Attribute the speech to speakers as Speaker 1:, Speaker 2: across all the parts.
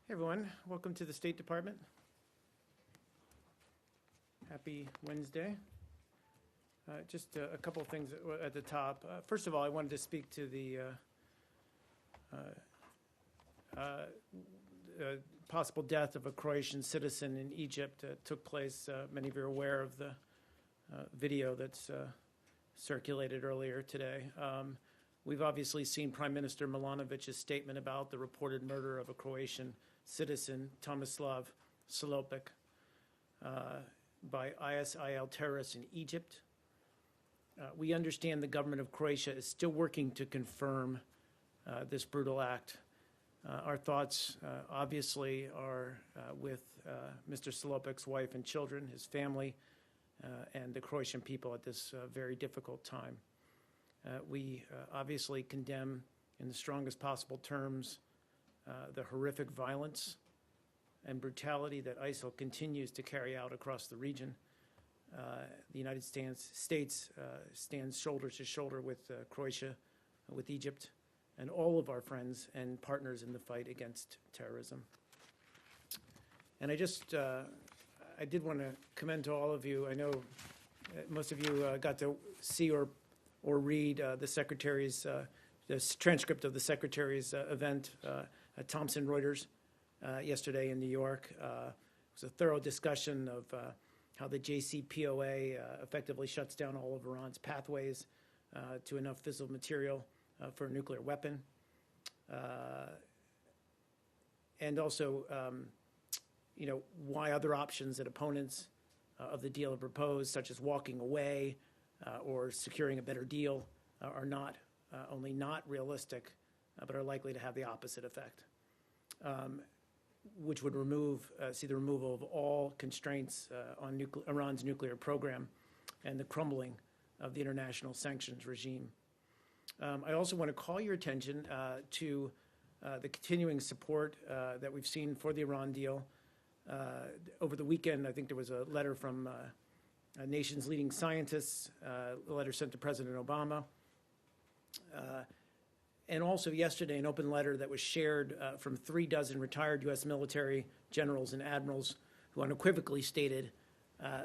Speaker 1: Hey everyone, welcome to the State Department. Happy Wednesday. Just a couple of things at the top. First of all, I wanted to speak to the possible death of a Croatian citizen in Egypt. Took place, many of you are aware of the video that's circulated earlier today. We've obviously seen Prime Minister Milanovic's statement about the reported murder of a Croatian citizen, Tomislav Salopek, by ISIL terrorists in Egypt. We understand the government of Croatia is still working to confirm this brutal act. Our thoughts obviously are with Mr. Salopek's wife and children, his family, and the Croatian people at this very difficult time. We obviously condemn in the strongest possible terms the horrific violence and brutality that ISIL continues to carry out across the region. The United States stands shoulder to shoulder with Croatia, with Egypt, and all of our friends and partners in the fight against terrorism. And I did want to commend to all of you. I know most of you got to see or read the Secretary's, the transcript of the Secretary's event at Thomson Reuters yesterday in New York. It was a thorough discussion of how the JCPOA effectively shuts down all of Iran's pathways to enough fissile material for a nuclear weapon. And also, why other options that opponents of the deal have proposed, such as walking away or securing a better deal, are not only not realistic, but are likely to have the opposite effect, which would see the removal of all constraints on Iran's nuclear program and the crumbling of the international sanctions regime. I also want to call your attention to the continuing support that we've seen for the Iran deal. Over the weekend, I think there was a letter from a nation's leading scientists, a letter sent to President Obama. And also yesterday, an open letter that was shared from 36 retired U.S. military generals and admirals who unequivocally stated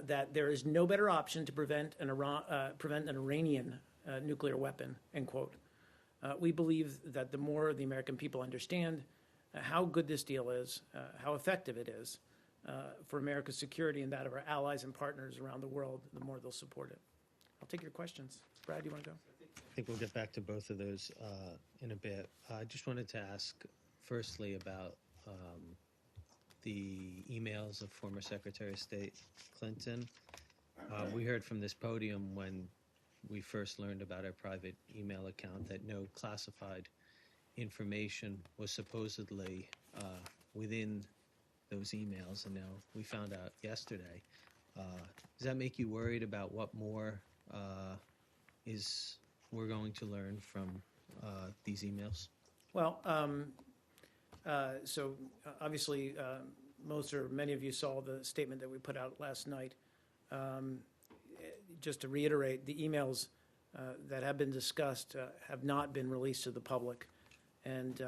Speaker 1: that there is no better option to prevent an Iranian nuclear weapon, end quote. We believe that the more the American people understand how good this deal is, how effective it is for America's security and that of our allies and partners around the world, the more they'll support it. I'll take your questions. Brad, you want to go?
Speaker 2: I think we'll get back to both of those in a bit. I just wanted to ask, firstly, about the emails of former Secretary of State Clinton. We heard from this podium when we first learned about her private email account that no classified information was supposedly within those emails, and now we found out yesterday. Does that make you worried about what more we're going to learn from these emails?
Speaker 1: Well, so obviously most or many of you saw the statement that we put out last night. Just to reiterate, the emails that have been discussed have not been released to the public. And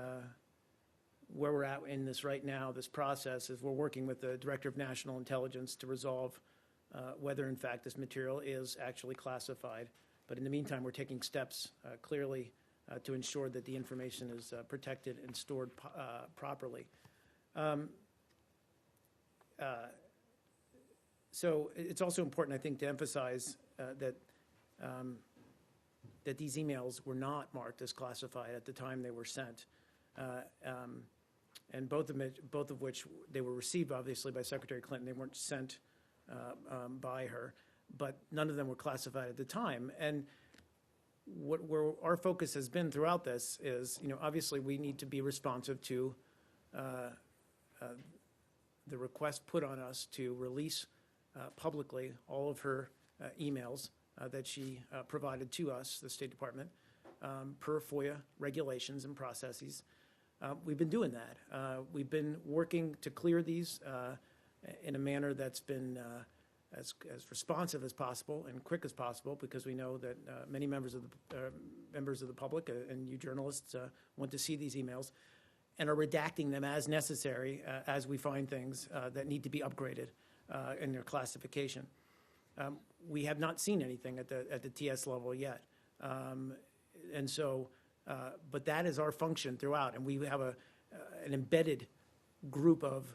Speaker 1: where we're at in this right now, this process, is we're working with the Director of National Intelligence to resolve whether, in fact, this material is actually classified. But in the meantime, we're taking steps clearly to ensure that the information is protected and stored properly. So it's also important, I think, to emphasize that these emails were not marked as classified at the time they were sent, and both of which they were received, obviously, by Secretary Clinton. They weren't sent by her, but none of them were classified at the time. And where our focus has been throughout this is, obviously we need to be responsive to the request put on us to release publicly all of her emails that she provided to us, the State Department, per FOIA regulations and processes. We've been doing that. We've been working to clear these in a manner that's been as responsive as possible and quick as possible, because we know that many members of the public and you journalists want to see these emails. and are redacting them as necessary as we find things that need to be upgraded in their classification. We have not seen anything at the TS level yet. And so, but that is our function throughout, and we have an embedded group of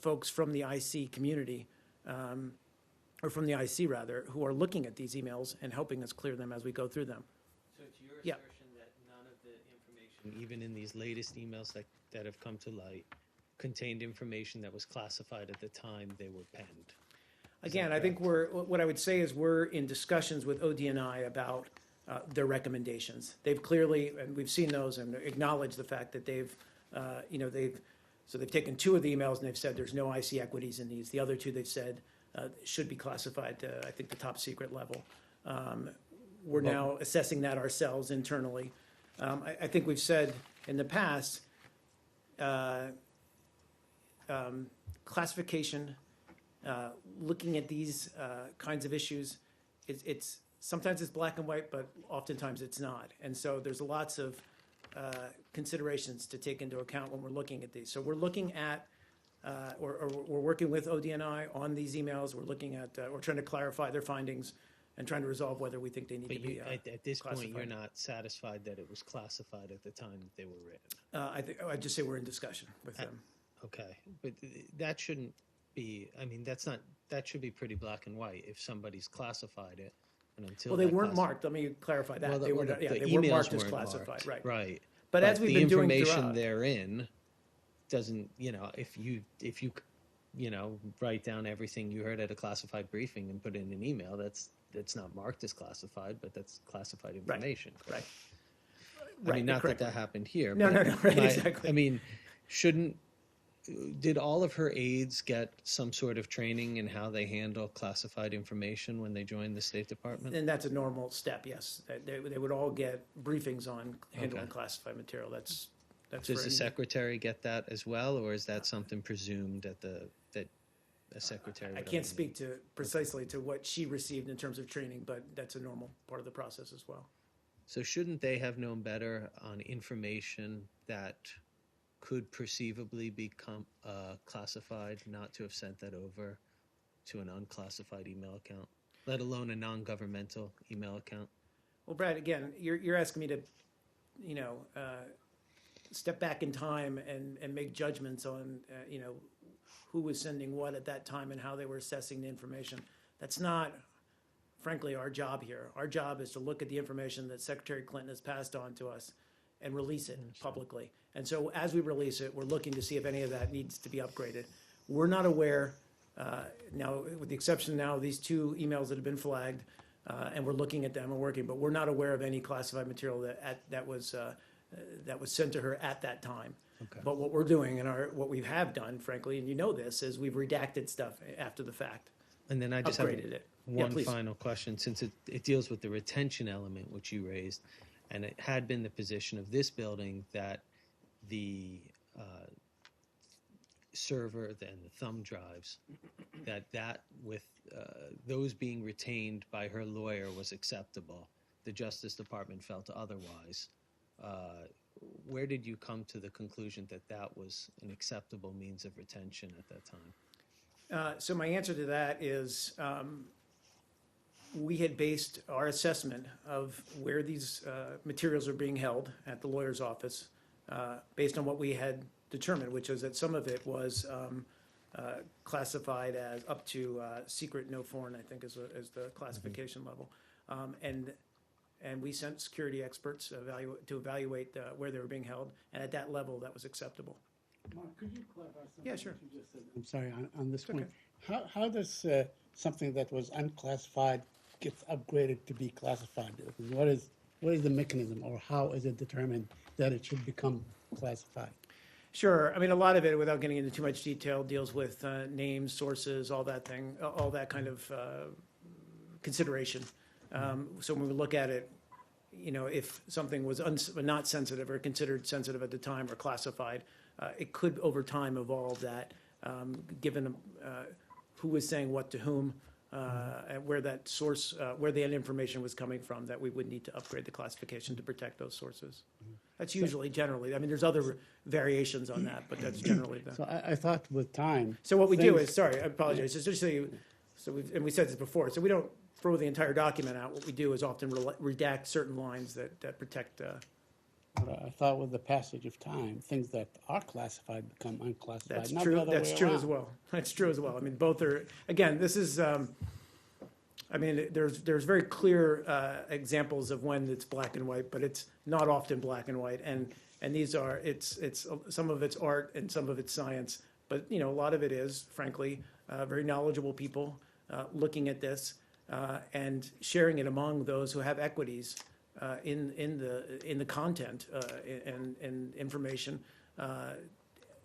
Speaker 1: folks from the IC community, or from the IC rather, who are looking at these emails and helping us clear them as we go through them.
Speaker 2: So it's your
Speaker 1: Yeah.
Speaker 2: assertion that none of the information, even in these latest emails that have come to light, contained information that was classified at the time they were penned?
Speaker 1: Again, I think what I would say is we're in discussions with ODNI about their recommendations. They've clearly, and we've seen those and acknowledged the fact that they've taken 2 of the emails and they've said there's no IC equities in these. The other 2 they've said should be classified to, I think, the top secret level. We're now assessing that ourselves internally. I think we've said in the past, classification, looking at these kinds of issues, it's sometimes it's black and white, but oftentimes it's not. And so there's lots of considerations to take into account when we're looking at these. So we're looking at, or we're working with ODNI on these emails. We're looking at, we're trying to clarify their findings and trying to resolve whether we think they need
Speaker 2: But
Speaker 1: to be
Speaker 2: at this point, you're
Speaker 1: classified.
Speaker 2: not satisfied that it was classified at the time that they were written?
Speaker 1: I'd just say we're in discussion with them.
Speaker 2: Okay, but that shouldn't be, I mean, that should be pretty black and white if somebody's classified it, and until
Speaker 1: Well, they
Speaker 2: that
Speaker 1: weren't marked. Let me clarify that.
Speaker 2: Well,
Speaker 1: They were,
Speaker 2: the
Speaker 1: yeah, they
Speaker 2: emails
Speaker 1: weren't marked as
Speaker 2: weren't
Speaker 1: classified,
Speaker 2: marked,
Speaker 1: right.
Speaker 2: Right.
Speaker 1: But as we've been doing
Speaker 2: the information
Speaker 1: throughout,
Speaker 2: therein doesn't, if you write down everything you heard at a classified briefing and put it in an email, that's not marked as classified, but that's classified information.
Speaker 1: right.
Speaker 2: I mean, not
Speaker 1: correct.
Speaker 2: that happened here.
Speaker 1: No,
Speaker 2: but
Speaker 1: no, right, exactly.
Speaker 2: I mean, did all of her aides get some sort of training in how they handle classified information when they joined the State Department?
Speaker 1: And that's a normal step, yes. They would all get briefings on handling
Speaker 2: Okay.
Speaker 1: classified material. That's
Speaker 2: Does
Speaker 1: for
Speaker 2: the
Speaker 1: any-
Speaker 2: secretary get that as well, or is that something presumed that a secretary?
Speaker 1: I
Speaker 2: would
Speaker 1: can't
Speaker 2: already
Speaker 1: speak to precisely to what she received in terms of training, but that's a normal part of the process as well.
Speaker 2: So shouldn't they have known better on information that could perceivably become classified, not to have sent that over to an unclassified email account, let alone a non-governmental email account?
Speaker 1: Well, Brad, again, you're asking me to, step back in time and make judgments on, who was sending what at that time and how they were assessing the information. That's not, frankly, our job here. Our job is to look at the information that Secretary Clinton has passed on to us and release it publicly. And so as we release it, we're looking to see if any of that needs to be upgraded. We're not aware, now, with the exception now of these 2 emails that have been flagged, and we're looking at them and working, but we're not aware of any classified material that was sent to her at that time.
Speaker 2: Okay.
Speaker 1: But what we're doing and what we have done, frankly, and you know this, is we've redacted stuff after the fact.
Speaker 2: And then I just have
Speaker 1: Upgraded it. Yeah,
Speaker 2: one
Speaker 1: please.
Speaker 2: final question, since it deals with the retention element, which you raised, and it had been the position of this building that the server and the thumb drives, that with those being retained by her lawyer was acceptable. The Justice Department felt otherwise. Where did you come to the conclusion that that was an acceptable means of retention at that time?
Speaker 1: So my answer to that is we had based our assessment of where these materials are being held at the lawyer's office based on what we had determined, which is that some of it was classified as up to secret no foreign, I think is the classification level. And we sent security experts to evaluate where they were being held, and at that level, that was acceptable.
Speaker 3: Mark, could you clarify something?
Speaker 1: Yeah, sure.
Speaker 3: that you just said? I'm sorry, on this
Speaker 1: okay.
Speaker 3: point. How does something that was unclassified gets upgraded to be classified? What is the mechanism, or how is it determined that it should become classified?
Speaker 1: Sure. I mean, a lot of it, without getting into too much detail, deals with names, sources, all that kind of consideration. So when we look at it, if something was not sensitive or considered sensitive at the time or classified, it could over time evolve that, given who was saying what to whom, and where that source, where the information was coming from, that we would need to upgrade the classification to protect those sources. That's usually, generally. I mean, there's other variations on that, but that's generally the.
Speaker 3: So I thought with time.
Speaker 1: So what we do
Speaker 3: things-
Speaker 1: is, sorry, I apologize, just so you, and we said this before, so we don't throw the entire document out. What we do is often redact certain lines that protect,
Speaker 3: I thought with the passage of time, things that are classified become unclassified.
Speaker 1: that's
Speaker 3: not
Speaker 1: true,
Speaker 3: the other
Speaker 1: that's
Speaker 3: way
Speaker 1: true as
Speaker 3: around.
Speaker 1: well. That's true as well. I mean, both are, again, this is, I mean, there's very clear examples of when it's black and white, but it's not often black and white. And these are, it's some of it's art and some of it's science. But, you know, a lot of it is, frankly, very knowledgeable people looking at this and sharing it among those who have equities in the content and information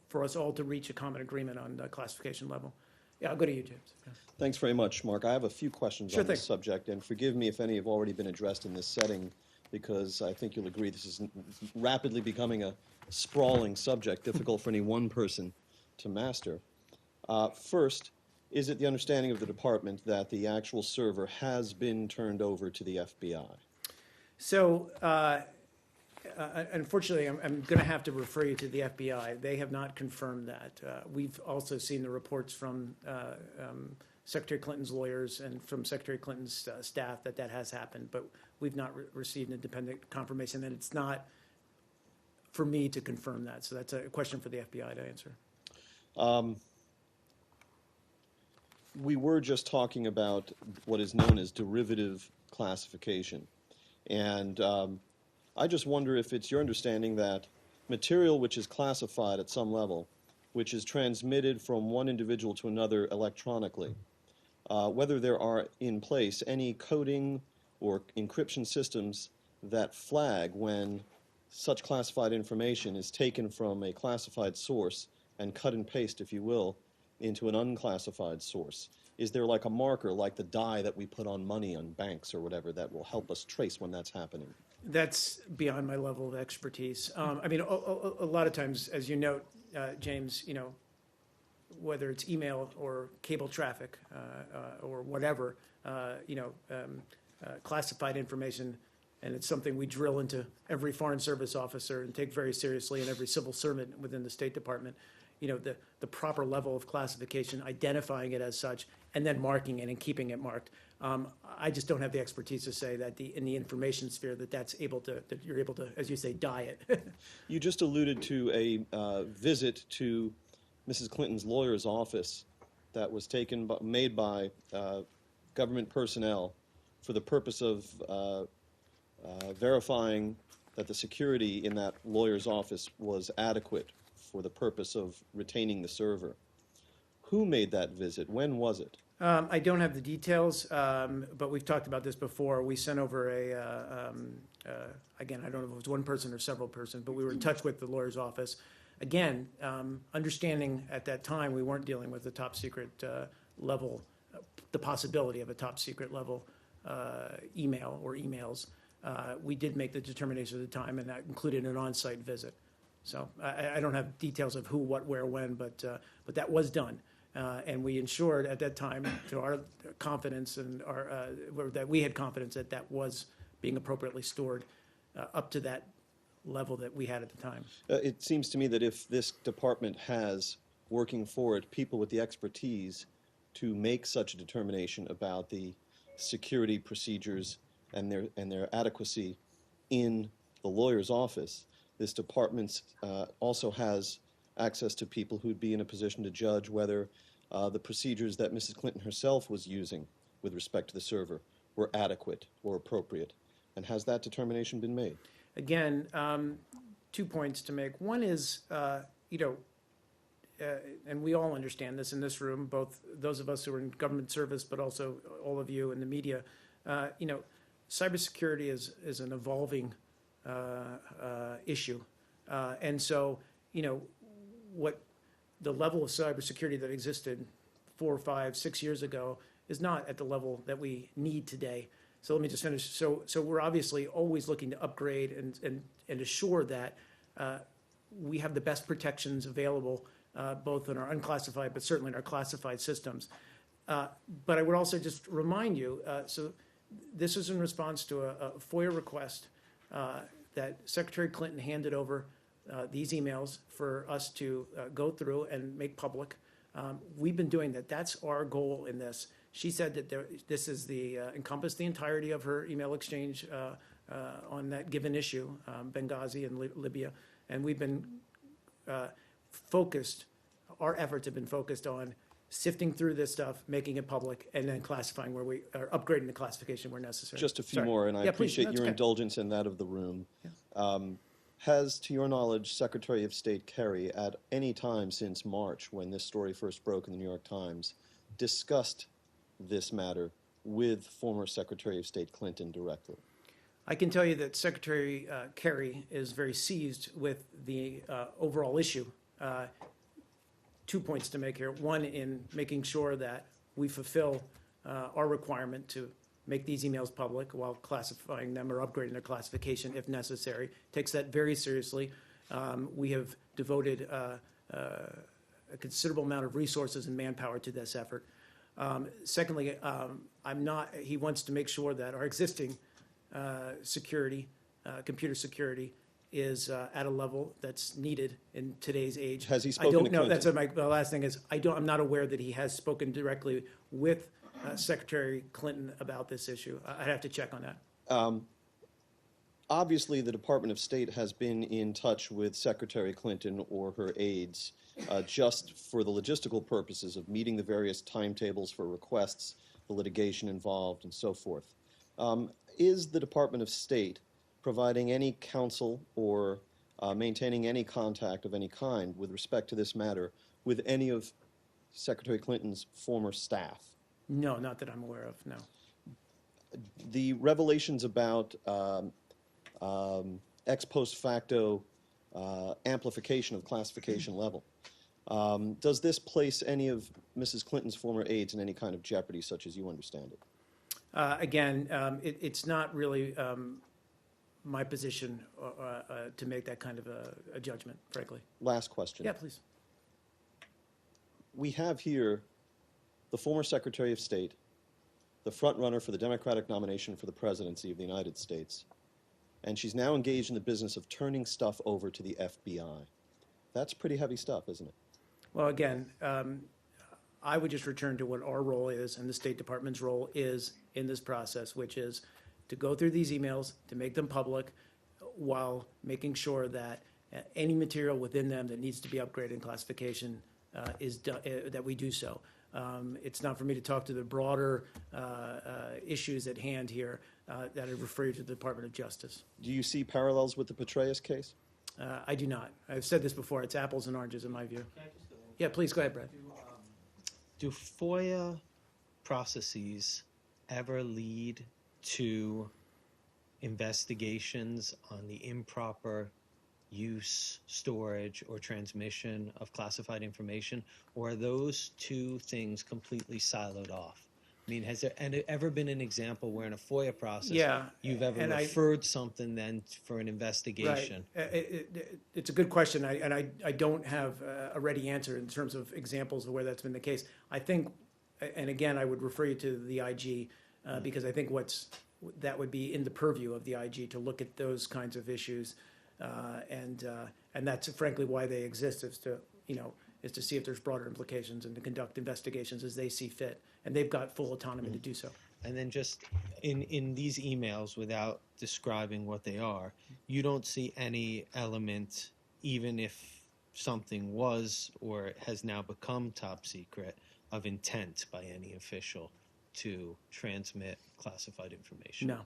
Speaker 1: for us all to reach a common agreement on the classification level. Yeah, I'll go to you, James. Yeah.
Speaker 4: Thanks very much, Mark. I have a few questions
Speaker 1: Sure
Speaker 4: on this
Speaker 1: thing.
Speaker 4: subject, and forgive me if any have already been addressed in this setting, because I think you'll agree this is rapidly becoming a sprawling subject, difficult for any one person to master. First, is it the understanding of the department that the actual server has been turned over to the FBI?
Speaker 1: So, unfortunately, I'm going to have to refer you to the FBI. They have not confirmed that. We've also seen the reports from Secretary Clinton's lawyers and from Secretary Clinton's staff that has happened, but we've not received independent confirmation, and it's not for me to confirm that. So that's a question for the FBI to answer.
Speaker 4: We were just talking about what is known as derivative classification. And I just wonder if it's your understanding that material which is classified at some level, which is transmitted from one individual to another electronically, whether there are in place any coding or encryption systems that flag when such classified information is taken from a classified source and cut and paste, if you will, into an unclassified source. Is there like a marker, like the die that we put on money on banks or whatever, that will help us trace when that's happening?
Speaker 1: That's beyond my level of expertise. I mean, a lot of times, as you note, James, you know, whether it's email or cable traffic or whatever, classified information, and it's something we drill into every Foreign Service officer and take very seriously, and every civil servant within the State Department. You know, the proper level of classification, identifying it as such, and then marking it and keeping it marked. I just don't have the expertise to say that in the information sphere that you're able to, as you say, die it.
Speaker 4: You just alluded to a visit to Mrs. Clinton's lawyer's office that was made by government personnel for the purpose of verifying that the security in that lawyer's office was adequate for the purpose of retaining the server. Who made that visit? When was it?
Speaker 1: I don't have the details, but we've talked about this before. We sent over again, I don't know if it was one person or several persons, but we were in touch with the lawyer's office. Again, understanding at that time we weren't dealing with the top secret level, the possibility of a top secret level email or emails. We did make the determination at the time, and that included an on-site visit. So I don't have details of who, what, where, when, but that was done. And we ensured at that time, to our confidence and that we had confidence that was being appropriately stored up to that level that we had at the time.
Speaker 4: It seems to me that if this department has working for it people with the expertise to make such a determination about the security procedures and their adequacy in the lawyer's office, this department also has access to people who'd be in a position to judge whether the procedures that Mrs. Clinton herself was using with respect to the server were adequate or appropriate. And has that determination been made?
Speaker 1: Again, 2 points to make. One is, and we all understand this in this room, both those of us who are in government service, but also all of you in the media. Cybersecurity is an evolving issue. And so, what the level of cybersecurity that existed 4, 5, 6 years ago is not at the level that we need today. So let me just finish. So we're obviously always looking to upgrade and assure that we have the best protections available, both in our unclassified, but certainly in our classified systems. But I would also just remind you, so this is in response to a FOIA request that Secretary Clinton handed over these emails for us to go through and make public. We've been doing that. That's our goal in this. She said that this is encompassed the entirety of her email exchange on that given issue, Benghazi and Libya. And we've been focused, our efforts have been focused on sifting through this stuff, making it public, and then classifying or upgrading the classification where necessary.
Speaker 4: Just a few
Speaker 1: Sorry.
Speaker 4: more, and I
Speaker 1: Yeah, please.
Speaker 4: appreciate
Speaker 1: That's
Speaker 4: your
Speaker 1: okay.
Speaker 4: indulgence in that of the room. Has, to your knowledge, Secretary of State Kerry, at any time since March, when this story first broke in the New York Times, discussed this matter with former Secretary of State Clinton directly?
Speaker 1: I can tell you that Secretary Kerry is very seized with the overall issue. 2 points to make here. One, in making sure that we fulfill our requirement to make these emails public while classifying them or upgrading their classification if necessary. Takes that very seriously. We have devoted a considerable amount of resources and manpower to this effort. Secondly, he wants to make sure that our existing security, computer security, is at a level that's needed in today's age.
Speaker 4: Has he
Speaker 1: I
Speaker 4: spoken
Speaker 1: don't
Speaker 4: to
Speaker 1: know.
Speaker 4: Clinton?
Speaker 1: That's my last thing is I'm not aware that he has spoken directly with Secretary Clinton about this issue. I'd have to check on that.
Speaker 4: Obviously, the Department of State has been in touch with Secretary Clinton or her aides just for the logistical purposes of meeting the various timetables for requests, the litigation involved, and so forth. Is the Department of State providing any counsel or maintaining any contact of any kind with respect to this matter with any of Secretary Clinton's former staff?
Speaker 1: No, not that I'm aware of, no.
Speaker 4: The revelations about ex post facto amplification of classification level, does this place any of Mrs. Clinton's former aides in any kind of jeopardy, such as you understand it?
Speaker 1: Again, it's not really my position to make that kind of a judgment, frankly.
Speaker 4: Last question.
Speaker 1: Yeah, please.
Speaker 4: We have here the former Secretary of State, the front runner for the Democratic nomination for the presidency of the United States, and she's now engaged in the business of turning stuff over to the FBI. That's pretty heavy stuff, isn't it?
Speaker 1: Well, again, I would just return to what our role is and the State Department's role is in this process, which is to go through these emails, to make them public, while making sure that any material within them that needs to be upgraded in classification is done, that we do so. It's not for me to talk to the broader issues at hand here that I refer you to the Department of Justice.
Speaker 4: Do you see parallels with the Petraeus case?
Speaker 1: I do not. I've said this before. It's apples and oranges in my view. Yeah, please go ahead, Brad.
Speaker 2: Do FOIA processes ever lead to investigations on the improper use, storage, or transmission of classified information, or are those two things completely siloed off? I mean, has there ever been an example where in a FOIA process you've ever
Speaker 1: and
Speaker 2: referred something then for an investigation?
Speaker 1: Right. It's a good question, and I don't have a ready answer in terms of examples of where that's been the case. I think, and again, I would refer you to the IG because I think that would be in the purview of the IG to look at those kinds of issues, and that's frankly why they exist, is to see if there's broader implications and to conduct investigations as they see fit. And they've got full autonomy to do so.
Speaker 2: And then just in these emails, without describing what they are, you don't see any element, even if something was or has now become top secret, of intent by any official to transmit classified information?
Speaker 1: No.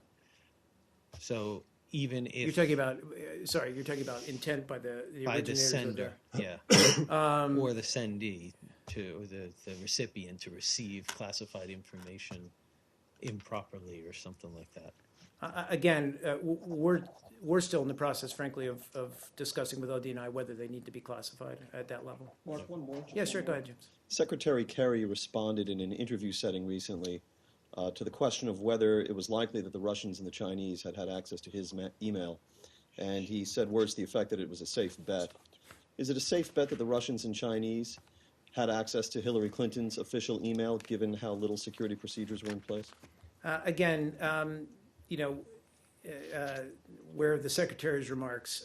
Speaker 2: So even if...
Speaker 1: You're talking about intent by the
Speaker 2: by the
Speaker 1: originators of
Speaker 2: sender, yeah, or the sendee, or the recipient to receive classified information improperly or something like that.
Speaker 1: Again, we're still in the process, frankly, of discussing with ODNI whether they need to be classified at that level.
Speaker 4: Mark, one more.
Speaker 1: Yeah, sure. Go ahead, James.
Speaker 4: Secretary Kerry responded in an interview setting recently to the question of whether it was likely that the Russians and the Chinese had access to his email, and he said words to the effect that it was a safe bet. Is it a safe bet that the Russians and Chinese had access to Hillary Clinton's official email, given how little security procedures were in place?
Speaker 1: Again, where the Secretary's remarks,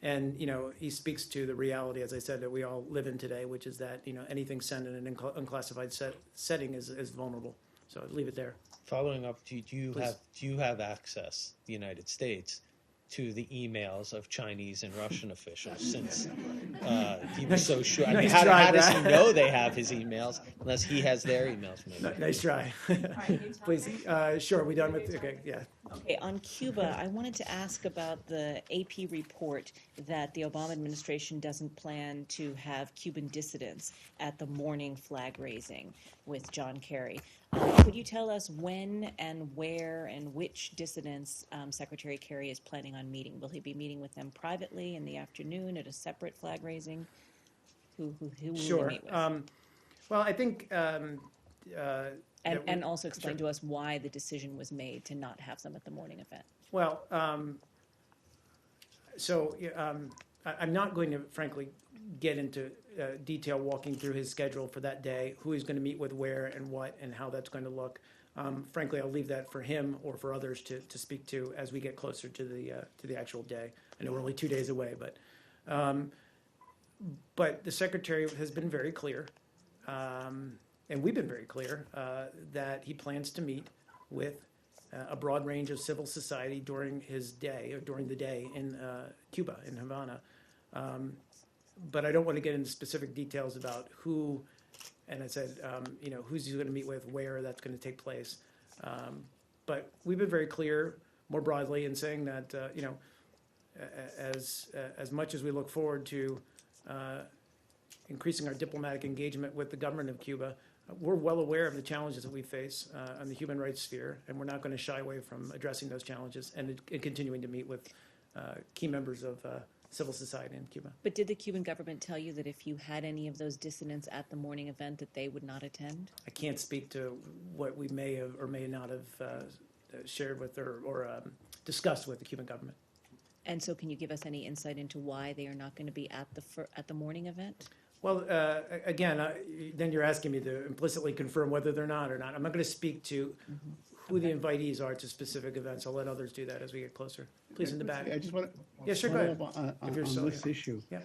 Speaker 1: and, he speaks to the reality, as I said, that we all live in today, which is that, anything sent in an unclassified setting is vulnerable. So I'd leave it there.
Speaker 2: Following up, do you
Speaker 1: Please.
Speaker 2: have access, the United States, to the emails of Chinese and Russian officials? Since he was so sure. I mean,
Speaker 1: Nice
Speaker 2: how
Speaker 1: try,
Speaker 2: does he
Speaker 1: Brad.
Speaker 2: know they have his emails unless he has their emails? Maybe.
Speaker 1: Nice try. Please, sure, we done with, okay, yeah.
Speaker 5: Okay, on Cuba, I wanted to ask about the AP report that the Obama administration doesn't plan to have Cuban dissidents at the morning flag raising with John Kerry. Could you tell us when and where and which dissidents Secretary Kerry is planning on meeting? Will he be meeting with them privately in the afternoon at a separate flag raising? Who will he
Speaker 1: Sure.
Speaker 5: meet with?
Speaker 1: Well, I think,
Speaker 5: And also explain to us why the decision was made to not have them at the morning event.
Speaker 1: well, I'm not going to, frankly, get into detail walking through his schedule for that day, who he's going to meet with where and what and how that's going to look. Frankly, I'll leave that for him or for others to speak to as we get closer to the actual day. I know we're only 2 days away, but the Secretary has been very clear, and we've been very clear, that he plans to meet with a broad range of civil society during his day, or during the day in Cuba, in Havana. But I don't want to get into specific details about who, and I said, who's he's going to meet with, where that's going to take place. But we've been very clear, more broadly, in saying that, as much as we look forward to increasing our diplomatic engagement with the government of Cuba, we're well aware of the challenges that we face on the human rights sphere, and we're not going to shy away from addressing those challenges and continuing to meet with key members of civil society in Cuba.
Speaker 5: But did the Cuban government tell you that if you had any of those dissidents at the morning event that they would not attend?
Speaker 1: I can't speak to what we may have or may not have shared with or discussed with the Cuban government.
Speaker 5: And so can you give us any insight into why they are not going to be at the morning event?
Speaker 1: Well, again, then you're asking me to implicitly confirm whether they're not or not. I'm not going to speak to who the invitees are to specific events. I'll let others do that as we get closer. Please, in the back.
Speaker 3: I just want
Speaker 1: Yeah,
Speaker 3: to
Speaker 1: sure, go
Speaker 3: follow
Speaker 1: ahead.
Speaker 3: up on
Speaker 1: If you're still
Speaker 3: this
Speaker 1: here.
Speaker 3: issue.
Speaker 1: Yeah.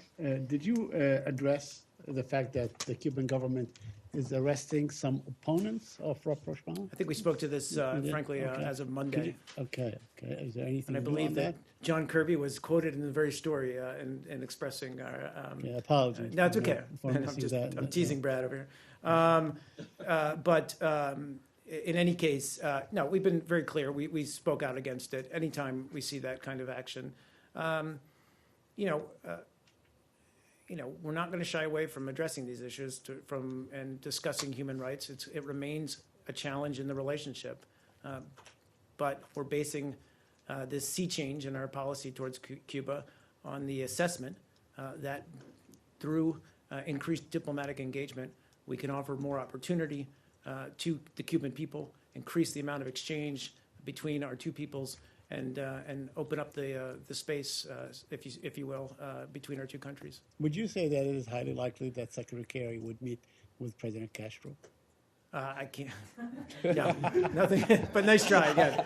Speaker 3: Did you address the fact that the Cuban government is arresting some opponents of rapprochement?
Speaker 1: I think we spoke to this, frankly,
Speaker 3: Okay.
Speaker 1: as of
Speaker 3: Could
Speaker 1: Monday.
Speaker 3: you- Okay. Is there anything
Speaker 1: And I
Speaker 3: new on
Speaker 1: believe that
Speaker 3: that?
Speaker 1: John Kirby was quoted in the very story in expressing our.
Speaker 3: Yeah, apologies.
Speaker 1: No, it's
Speaker 3: for
Speaker 1: okay.
Speaker 3: for missing that.
Speaker 1: I'm teasing Brad over here. In any case, no, we've been very clear. We spoke out against it. Anytime we see that kind of action, we're not going to shy away from addressing these issues and discussing human rights. It remains a challenge in the relationship, but we're basing this sea change in our policy towards Cuba on the assessment that through increased diplomatic engagement, we can offer more opportunity to the Cuban people, increase the amount of exchange between our two peoples, and open up the space, if you will, between our two countries.
Speaker 3: Would you say that it is highly likely that Secretary Kerry would meet with President Castro?
Speaker 1: I can't. No, nothing. But nice try again.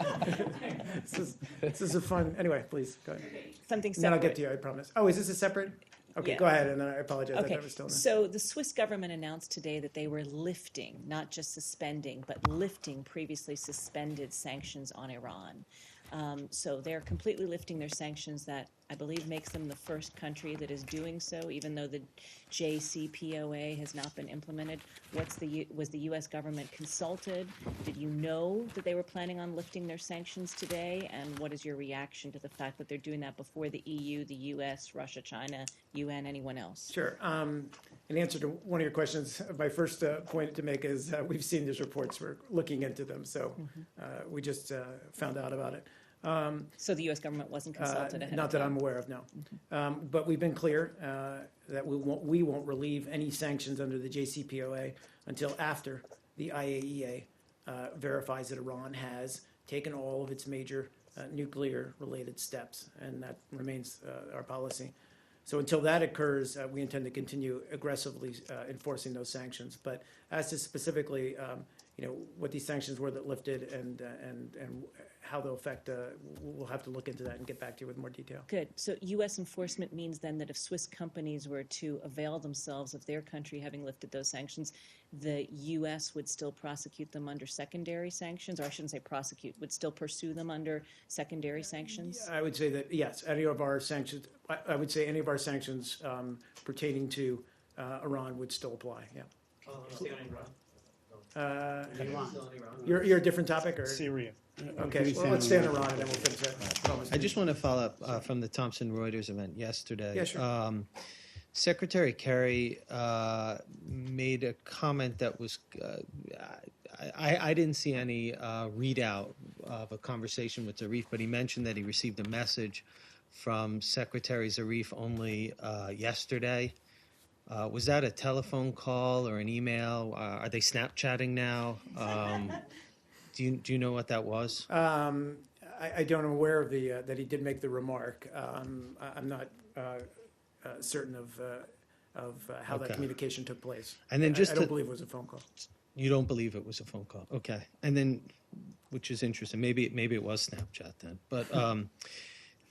Speaker 1: This is a fun. Anyway, please go ahead.
Speaker 5: Something
Speaker 1: And then I'll
Speaker 5: separate.
Speaker 1: get to you. I promise. Oh, is this a separate? Okay,
Speaker 5: Yeah.
Speaker 1: go ahead. And then I apologize. I
Speaker 5: Okay,
Speaker 1: thought it was still in there.
Speaker 5: so the Swiss government announced today that they were lifting, not just suspending, but lifting previously suspended sanctions on Iran. So they're completely lifting their sanctions. That, I believe, makes them the first country that is doing so, even though the JCPOA has not been implemented. Was the U.S. government consulted? Did you know that they were planning on lifting their sanctions today? And what is your reaction to the fact that they're doing that before the EU, the U.S., Russia, China, UN, anyone else?
Speaker 1: Sure. In answer to one of your questions, my first point to make is we've seen these reports. We're looking into them. So we just found out about it.
Speaker 5: So the U.S. government wasn't consulted ahead
Speaker 1: Not
Speaker 5: of
Speaker 1: that
Speaker 5: time?
Speaker 1: I'm aware of, no. But we've been clear that we won't relieve any sanctions under the JCPOA until after the IAEA verifies that Iran has taken all of its major nuclear-related steps, and that remains our policy. So until that occurs, we intend to continue aggressively enforcing those sanctions. But as to specifically what these sanctions were that lifted and how they'll affect. We'll have to look into that and get back to you with more detail.
Speaker 5: Good. So U.S. enforcement means then that if Swiss companies were to avail themselves of their country having lifted those sanctions, the U.S. would still prosecute them under secondary sanctions, or I shouldn't say prosecute, would still pursue them under secondary sanctions?
Speaker 1: I would say that, yes, any of our sanctions, I would say any of our sanctions pertaining to Iran would still apply, yeah. You're a different topic, or?
Speaker 6: Syria.
Speaker 1: Okay, well, let's stay on Iran, and then we'll finish that. Promise.
Speaker 2: I just want to follow up from the Thomson Reuters event yesterday.
Speaker 1: Yeah, sure.
Speaker 2: Secretary Kerry made a comment that was, I didn't see any readout of a conversation with Zarif, but he mentioned that he received a message from Secretary Zarif only yesterday. Was that a telephone call or an email? Are they Snapchatting now? Do you know what that was?
Speaker 1: I don't am aware of that he did make the remark. I'm not certain of how that
Speaker 2: Okay.
Speaker 1: communication took place.
Speaker 2: And then just
Speaker 1: I don't
Speaker 2: to-
Speaker 1: believe it was a phone call.
Speaker 2: You don't believe it was a phone call, okay? And then, which is interesting. Maybe it was Snapchat then. But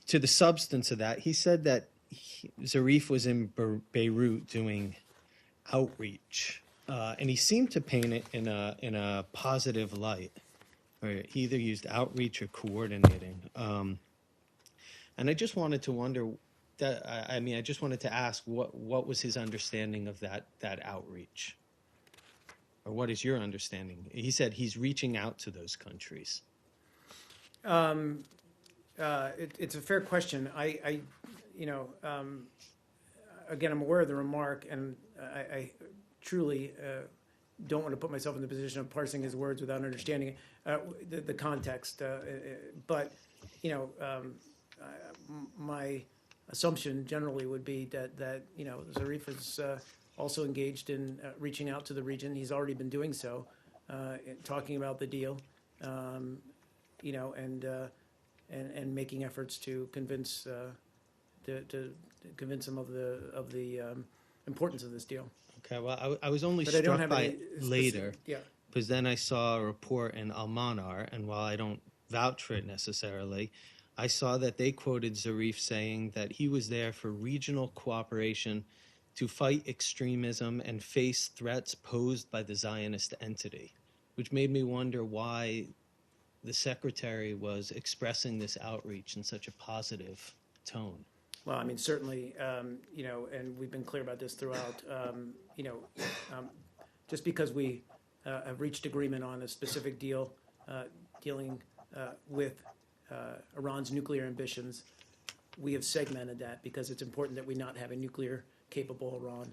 Speaker 2: to the substance of that, he said that Zarif was in Beirut doing outreach, and he seemed to paint it in a positive light. Right? He either used outreach or coordinating. And I just wanted to wonder that. I just wanted to ask what was his understanding of that outreach, or what is your understanding? He said he's reaching out to those countries.
Speaker 1: It's a fair question. Again, I'm aware of the remark, and I truly don't want to put myself in the position of parsing his words without understanding the context. But my assumption generally would be that Zarif is also engaged in reaching out to the region. He's already been doing so, talking about the deal, and making efforts to convince convince them of the importance of this deal.
Speaker 2: Okay, well, I was only
Speaker 1: But I don't
Speaker 2: struck
Speaker 1: have
Speaker 2: by
Speaker 1: any
Speaker 2: it later.
Speaker 1: Yeah.
Speaker 2: Because then I saw a report in Al-Manar, and while I don't vouch for it necessarily, I saw that they quoted Zarif saying that he was there for regional cooperation to fight extremism and face threats posed by the Zionist entity, which made me wonder why the secretary was expressing this outreach in such a positive tone.
Speaker 1: Well, I mean, certainly, and we've been clear about this throughout, just because we have reached agreement on a specific deal dealing with Iran's nuclear ambitions, we have segmented that because it's important that we not have a nuclear-capable Iran.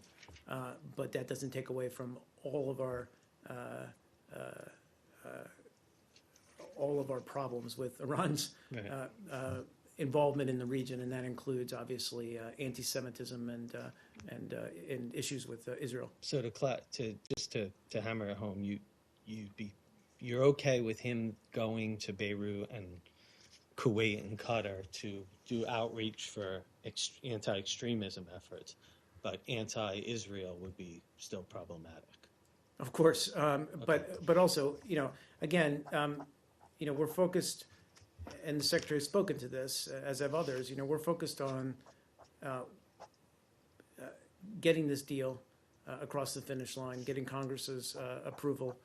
Speaker 1: But that doesn't take away from all of our problems with Iran's
Speaker 2: Right.
Speaker 1: involvement in the region, and that includes obviously anti-Semitism and issues with Israel.
Speaker 2: So to hammer it home, you're okay with him going to Beirut and Kuwait and Qatar to do outreach for anti-extremism efforts, but anti-Israel would be still problematic.
Speaker 1: Of course, but also, again, we're focused, and the Secretary has spoken to this, as have others, we're focused on getting this deal across the finish line, getting Congress's approval.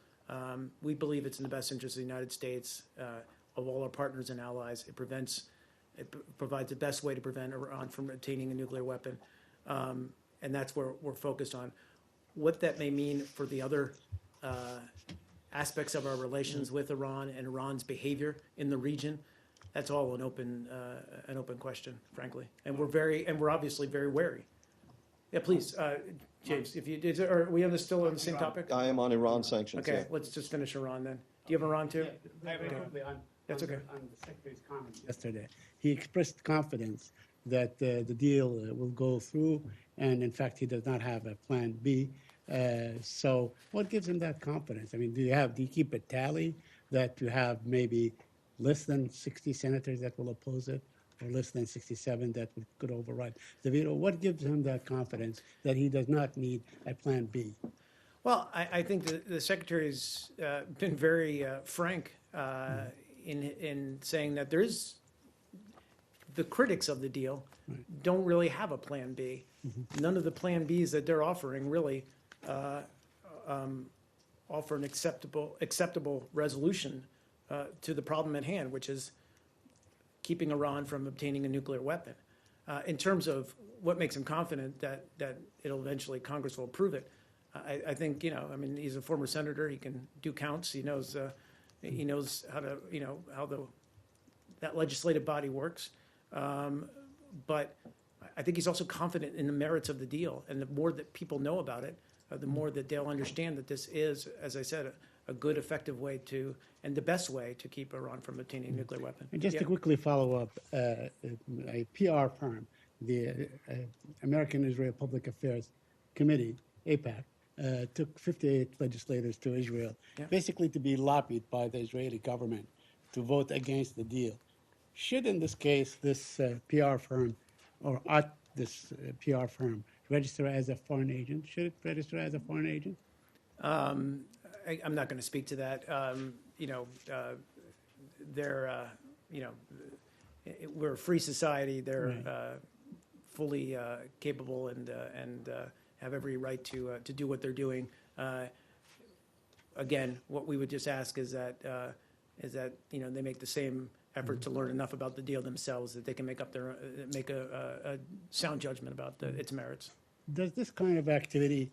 Speaker 1: We believe it's in the best interest of the United States, of all our partners and allies. It provides the best way to prevent Iran from obtaining a nuclear weapon, and that's where we're focused on. What that may mean for the other aspects of our relations with Iran and Iran's behavior in the region, that's all an open question, frankly. And we're obviously very wary. Yeah, please, James. Are we still on the same topic?
Speaker 4: I am on Iran sanctions.
Speaker 1: Okay,
Speaker 4: yeah.
Speaker 1: let's just finish Iran then. Do you have Iran too?
Speaker 3: Very quickly on
Speaker 1: That's okay.
Speaker 3: on the Secretary's comment yesterday. He expressed confidence that the deal will go through, and in fact, he does not have a plan B. So what gives him that confidence? I mean, do you keep a tally that you have maybe less than 60 senators that will oppose it, or less than 67 that could override the veto? What gives him that confidence that he does not need a plan B?
Speaker 1: Well, I think the secretary's been very frank in saying that there is, the critics of the deal don't really have a plan B. None of the plan Bs that they're offering really offer an acceptable resolution to the problem at hand, which is keeping Iran from obtaining a nuclear weapon. In terms of what makes him confident that it'll eventually, Congress will approve it, I think, I mean, he's a former senator. He can do counts. He knows how to, how that legislative body works. But I think he's also confident in the merits of the deal. And the more that people know about it, the more that they'll understand that this is, as I said, a good, effective way to, and the best way to keep Iran from obtaining a nuclear weapon.
Speaker 3: And just
Speaker 1: Yeah.
Speaker 3: to quickly follow up, a PR firm, the American-Israel Public Affairs Committee, AIPAC, took 58 legislators to Israel,
Speaker 1: Yeah.
Speaker 3: basically to be lobbied by the Israeli government to vote against the deal. Should, in this case, this PR firm, or ought this PR firm, register as a foreign agent? Should it register as a foreign agent?
Speaker 1: I'm not going to speak to that. They're, we're a free society. They're
Speaker 3: Right.
Speaker 1: fully capable and have every right to do what they're doing. Again, what we would just ask is that they make the same effort to learn enough about the deal themselves that they can make a sound judgment about its merits.
Speaker 3: Does this kind of activity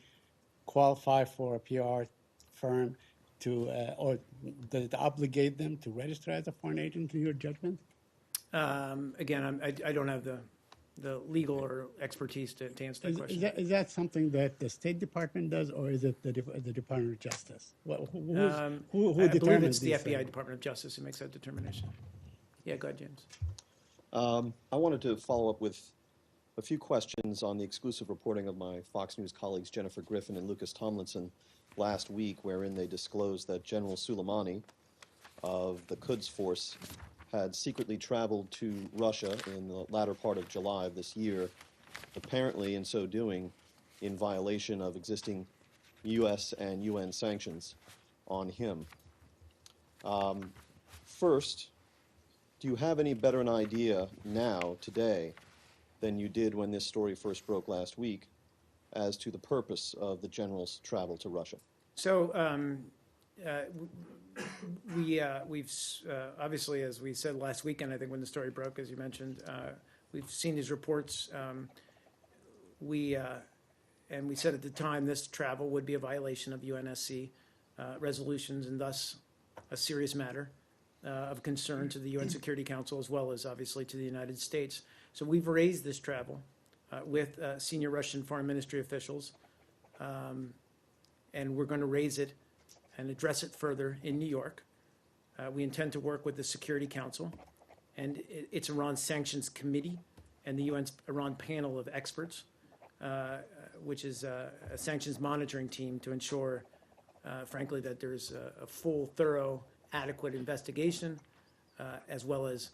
Speaker 3: qualify for a PR firm to, or does it obligate them to register as a foreign agent in your judgment?
Speaker 1: Again, I don't have the legal or expertise to answer that question.
Speaker 3: Is that something that the State Department does, or is it the Department of Justice? Who
Speaker 1: I believe
Speaker 3: determines
Speaker 1: it's the
Speaker 3: these
Speaker 1: FBI,
Speaker 3: things?
Speaker 1: Department of Justice, who makes that determination. Yeah, go ahead, James.
Speaker 4: I wanted to follow up with a few questions on the exclusive reporting of my Fox News colleagues Jennifer Griffin and Lucas Tomlinson last week, wherein they disclosed that General Soleimani of the Quds Force had secretly traveled to Russia in the latter part of July of this year, apparently in so doing in violation of existing U.S. and UN sanctions on him. First, do you have any better an idea now, today, than you did when this story first broke last week as to the purpose of the general's travel to Russia?
Speaker 1: So we've obviously, as we said last weekend, I think when the story broke, as you mentioned, we've seen these reports. And we said at the time this travel would be a violation of UNSC resolutions and thus a serious matter of concern to the UN Security Council as well as obviously to the United States. So we've raised this travel with senior Russian foreign ministry officials, and we're going to raise it and address it further in New York. We intend to work with the Security Council and its Iran Sanctions Committee and the UN's Iran panel of experts, which is a sanctions monitoring team to ensure, frankly, that there's a full, thorough, adequate investigation as well as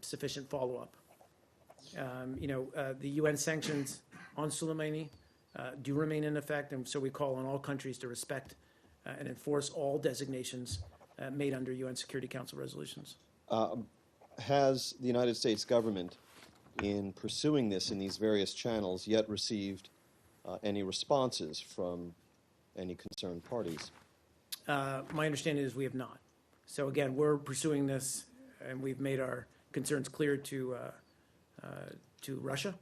Speaker 1: sufficient follow-up. The UN sanctions on Soleimani do remain in effect, and so we call on all countries to respect and enforce all designations made under UN Security Council resolutions.
Speaker 4: Has the United States government, in pursuing this in these various channels, yet received any responses from any concerned parties?
Speaker 1: My understanding is we have not. So again, we're pursuing this, and we've made our concerns clear to Russia,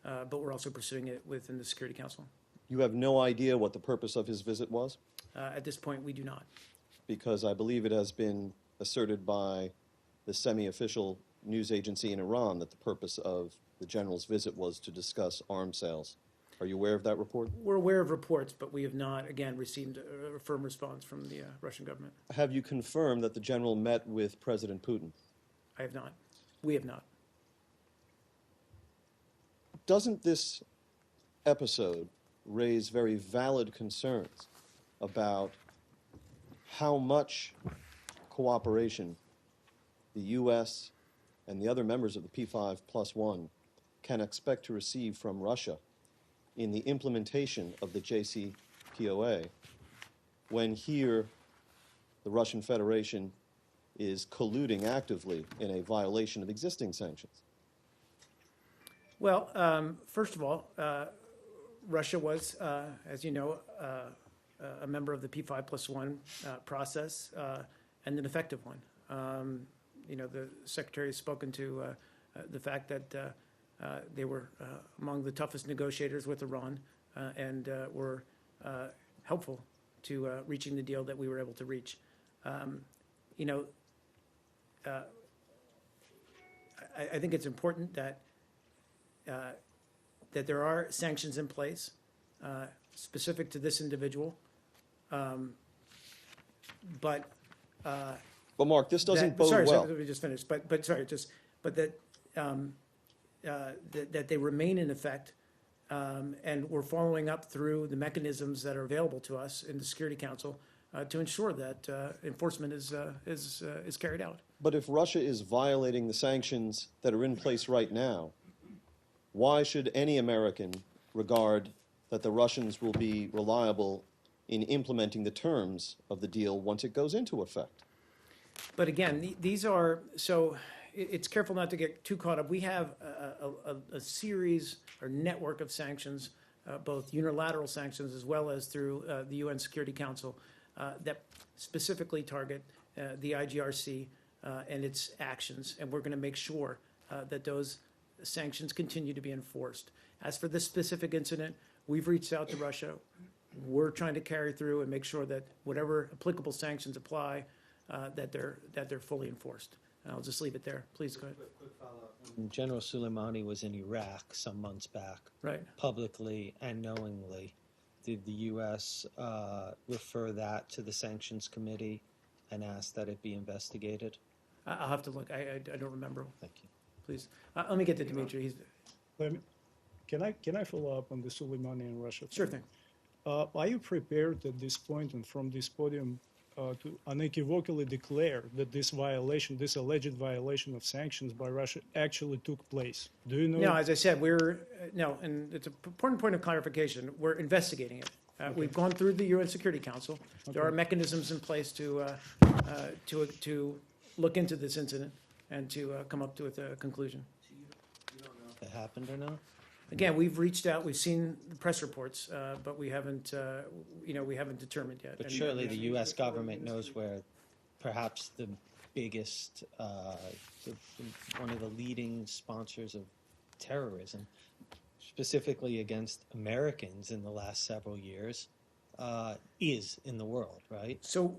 Speaker 1: but we're also pursuing it within the Security Council.
Speaker 4: You have no idea what the purpose of his visit was?
Speaker 1: At this point, we do not.
Speaker 4: Because I believe it has been asserted by the semi-official news agency in Iran that the purpose of the general's visit was to discuss arms sales. Are you aware of that report?
Speaker 1: We're aware of reports, but we have not, again, received a firm response from the Russian government.
Speaker 4: Have you confirmed that the general met with President Putin?
Speaker 1: I have not. We have not.
Speaker 4: Doesn't this episode raise very valid concerns about how much cooperation the U.S. and the other members of the P5+1 can expect to receive from Russia in the implementation of the POA, when here the Russian Federation is colluding actively in a violation of existing sanctions?
Speaker 1: Well, first of all, Russia was, as you know, a member of the P5+1 process, and an effective one. The Secretary has spoken to the fact that they were among the toughest negotiators with Iran, and were helpful to reaching the deal that we were able to reach. I think it's important that there are sanctions in place specific to this individual, but
Speaker 4: Mark, this doesn't bode
Speaker 1: sorry,
Speaker 4: well.
Speaker 1: let me just finish. But that that they remain in effect, and we're following up through the mechanisms that are available to us in the Security Council to ensure that enforcement is carried out.
Speaker 4: But if Russia is violating the sanctions that are in place right now, why should any American regard that the Russians will be reliable in implementing the terms of the deal once it goes into effect?
Speaker 1: But again, these are, so it's careful not to get too caught up. We have a series or network of sanctions, both unilateral sanctions as well as through the UN Security Council, that specifically target the IGRC and its actions. And we're going to make sure that those sanctions continue to be enforced. As for this specific incident, we've reached out to Russia. We're trying to carry through and make sure that whatever applicable sanctions apply, that they're fully enforced. And I'll just leave it there. Please go ahead.
Speaker 2: Quick follow-up. General Soleimani was in Iraq some months back,
Speaker 1: Right.
Speaker 2: publicly and knowingly. Did the U.S. Refer that to the Sanctions Committee and ask that it be investigated?
Speaker 1: I'll have to look. I don't remember.
Speaker 2: Thank you.
Speaker 1: Please. Let me get to Dimitri.
Speaker 6: Can I follow up on the Soleimani and Russia?
Speaker 1: Sure thing.
Speaker 6: Are you prepared at this point and from this podium to unequivocally declare that this alleged violation of sanctions by Russia actually took place? Do you know?
Speaker 1: No, as I said, and it's an important point of clarification. We're investigating it. We've gone through the UN Security Council. There are mechanisms in place to look into this incident and to come up with a conclusion.
Speaker 2: You don't know if it happened or not?
Speaker 1: Again, we've reached out. We've seen the press reports, but we haven't determined yet.
Speaker 2: But
Speaker 1: And-
Speaker 2: surely the U.S. government knows where perhaps the biggest, one of the leading sponsors of terrorism, specifically against Americans in the last several years, is in the world, right?
Speaker 1: So,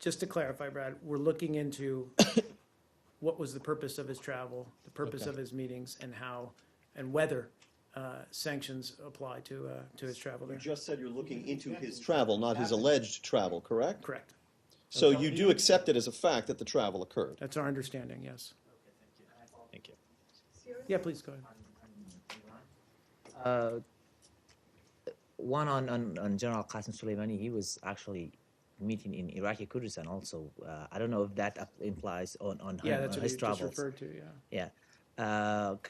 Speaker 1: just to clarify, Brad, we're looking into what was the purpose of his travel, the purpose
Speaker 2: Okay.
Speaker 1: of his meetings, and how and whether sanctions apply to his travel
Speaker 4: You
Speaker 1: there.
Speaker 4: just said you're looking into his travel, not his alleged travel, correct?
Speaker 1: Correct.
Speaker 4: So you do accept it as a fact that the travel occurred?
Speaker 1: That's our understanding. Yes.
Speaker 2: Thank you.
Speaker 1: Yeah. Please go ahead.
Speaker 7: One on General Qasem Soleimani, he was actually meeting in Iraqi Kurdistan also. I don't know if that implies on
Speaker 1: Yeah,
Speaker 7: him,
Speaker 1: that's
Speaker 7: on
Speaker 1: what
Speaker 7: his
Speaker 1: you just
Speaker 7: travels.
Speaker 1: referred to. Yeah.
Speaker 7: Yeah.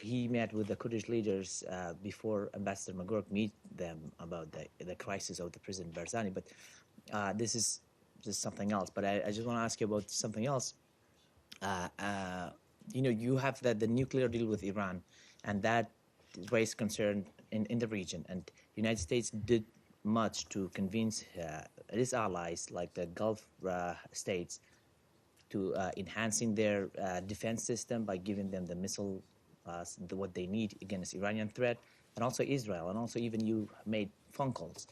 Speaker 7: He met with the Kurdish leaders before Ambassador Magurk meet them about the crisis of the President Barzani. But this is just something else. But I just want to ask you about something else. You have the nuclear deal with Iran, and that raised concern in the region. And the United States did much to convince its allies, like the Gulf states, to enhancing their defense system by giving them the missile, what they need against Iranian threat, and also Israel, and also even you made phone calls.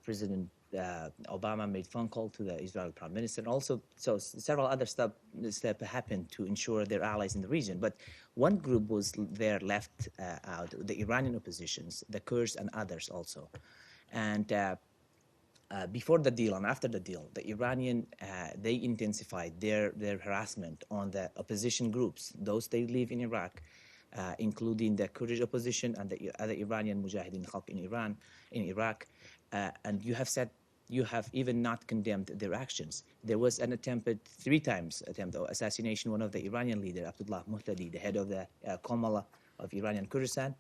Speaker 7: President Obama made phone call to the Israeli Prime Minister, and also so several other steps happened to ensure their allies in the region. But one group was there left out, the Iranian oppositions, the Kurds and others also. And before the deal and after the deal, the Iranian, they intensified their harassment on the opposition groups, those they live in Iraq, including the Kurdish opposition and the other Iranian Mujahideen Khalq in Iraq. And you have said you have even not condemned their actions. There was an three times attempt of assassination, one of the Iranian leader, Abdullah Muhtadi, the head of the Komala of Iranian Kurdistan.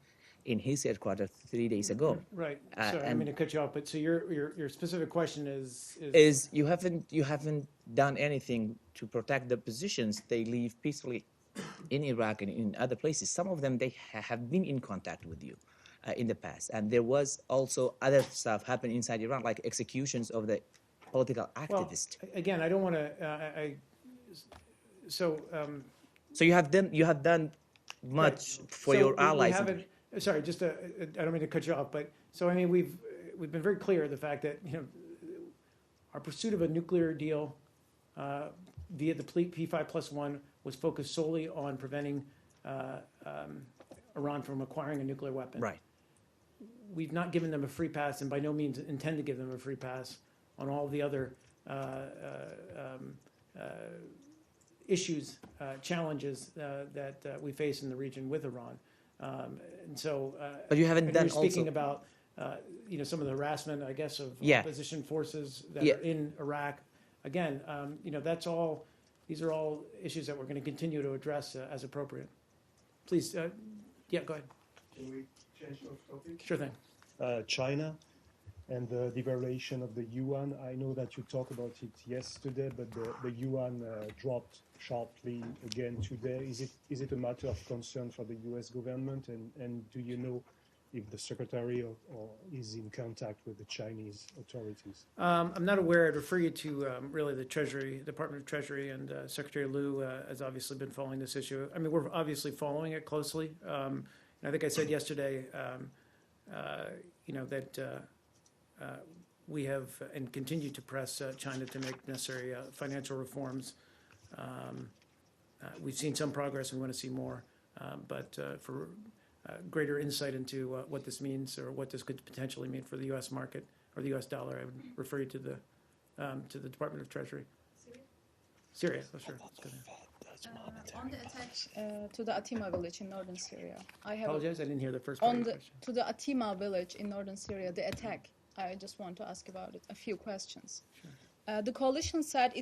Speaker 7: in his headquarters 3 days ago.
Speaker 1: Right. Sorry, I didn't
Speaker 7: and-
Speaker 1: mean to cut you off, but so your specific question is
Speaker 7: Is you haven't done anything to protect the positions they leave peacefully in Iraq and in other places. Some of them they have been in contact with you in the past, and there was also other stuff happening inside Iran, like executions of the political
Speaker 1: well,
Speaker 7: activists.
Speaker 1: again, I don't want to. So.
Speaker 7: So you have done much for
Speaker 1: So
Speaker 7: your
Speaker 1: we
Speaker 7: allies.
Speaker 1: haven't- Sorry, just I don't mean to cut you off, but so I mean we've been very clear the fact that our pursuit of a nuclear deal via the P5+1 was focused solely on preventing Iran from acquiring a nuclear weapon.
Speaker 7: Right.
Speaker 1: We've not given them a free pass, and by no means intend to give them a free pass on all the other issues, challenges that we face in the region with Iran. And so,
Speaker 7: But you haven't
Speaker 1: and
Speaker 7: done
Speaker 1: you're speaking
Speaker 7: also-
Speaker 1: about, some of the harassment, I guess, of
Speaker 7: Yeah.
Speaker 1: opposition forces that
Speaker 7: Yeah.
Speaker 1: are in Iraq. Again, that's all. These are all issues that we're going to continue to address as appropriate. Please, yeah, go ahead.
Speaker 8: Can we change of topic?
Speaker 1: Sure thing.
Speaker 8: China and the devaluation of the yuan. I know that you talked about it yesterday, but the yuan dropped sharply again today. Is it a matter of concern for the U.S. government? And do you know if the secretary or is in contact with the Chinese authorities?
Speaker 1: I'm not aware. I'd refer you to really the Treasury, Department of Treasury, and Secretary Liu has obviously been following this issue. I mean, we're obviously following it closely. And I think I said yesterday, that we have and continue to press China to make necessary financial reforms. We've seen some progress. We want to see more, but for greater insight into what this means or what this could potentially mean for the U.S. market or the U.S. dollar, I would refer you to the Department of Treasury. Syria, oh, sure. Let's go there.
Speaker 9: On the attack to the Atima village in northern Syria, I have
Speaker 1: Apologize, I didn't hear the first part of your question.
Speaker 9: to the Atima village in northern Syria, the attack. I just want to ask about it. A few questions. The coalition said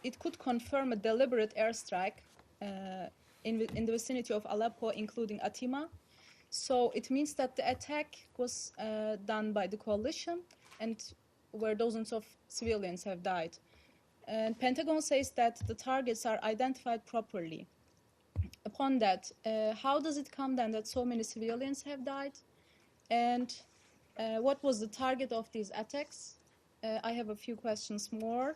Speaker 9: it could confirm a deliberate airstrike in the vicinity of Aleppo, including Atima. So it means that the attack was done by the coalition, and where dozens of civilians have died. And Pentagon says that the targets are identified properly. Upon that, how does it come then that so many civilians have died? And what was the target of these attacks? I have a few questions more.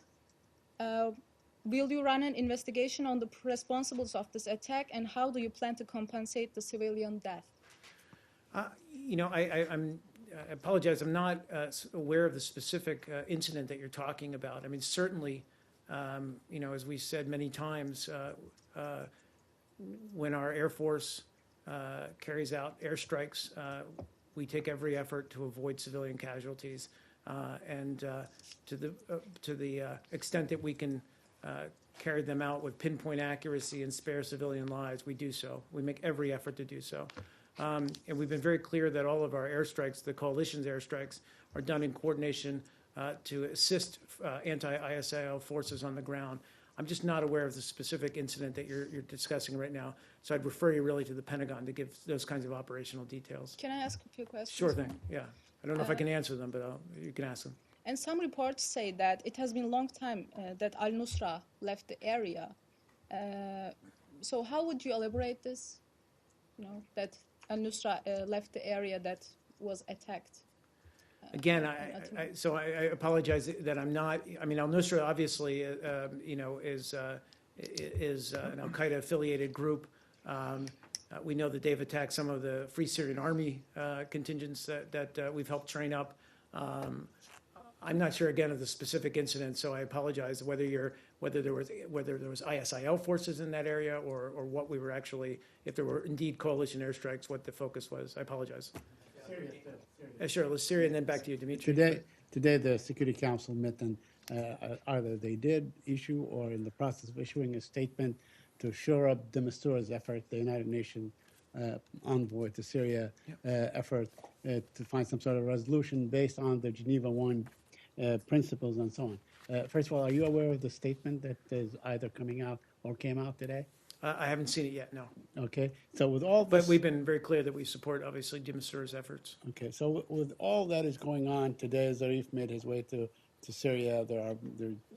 Speaker 9: Will you run an investigation on the responsibles of this attack, and how do you plan to compensate the civilian death?
Speaker 1: I apologize. I'm not aware of the specific incident that you're talking about. I mean, certainly, as we said many times, when our Air Force carries out airstrikes, we take every effort to avoid civilian casualties, and to the extent that we can carry them out with pinpoint accuracy and spare civilian lives, we do so. We make every effort to do so. And we've been very clear that all of our airstrikes, the coalition's airstrikes, are done in coordination to assist anti-ISIL forces on the ground. I'm just not aware of the specific incident that you're discussing right now, so I'd refer you really to the Pentagon to give those kinds of operational details.
Speaker 9: Can I ask a few questions?
Speaker 1: Sure thing, yeah. I don't know if I can answer them, but you can ask them.
Speaker 9: And some reports say that it has been a long time that al-Nusra left the area. So how would you elaborate this? That al-Nusra left the area that was attacked.
Speaker 1: Again, I apologize that I'm not. I mean, al-Nusra obviously, is an Al-Qaeda affiliated group. We know that they've attacked some of the Free Syrian Army contingents that we've helped train up. I'm not sure again of the specific incident, so I apologize whether there was ISIL forces in that area or what we were actually, if there were indeed coalition airstrikes, what the focus was. I apologize. Sure, let's Syria and then back to you, Dimitri.
Speaker 3: Today the Security Council met and either they did issue or in the process of issuing a statement to shore up de Mistura's effort, the United Nations envoy to Syria effort to find some sort of resolution based on the Geneva I principles and so on. First of all, are you aware of the statement that is either coming out or came out today?
Speaker 1: I haven't seen it yet, no.
Speaker 3: Okay, so with all
Speaker 1: But
Speaker 3: this,
Speaker 1: we've been very clear that we support, obviously, de Mistura's efforts.
Speaker 3: okay, so with all that is going on today, Zarif made his way to Syria. There are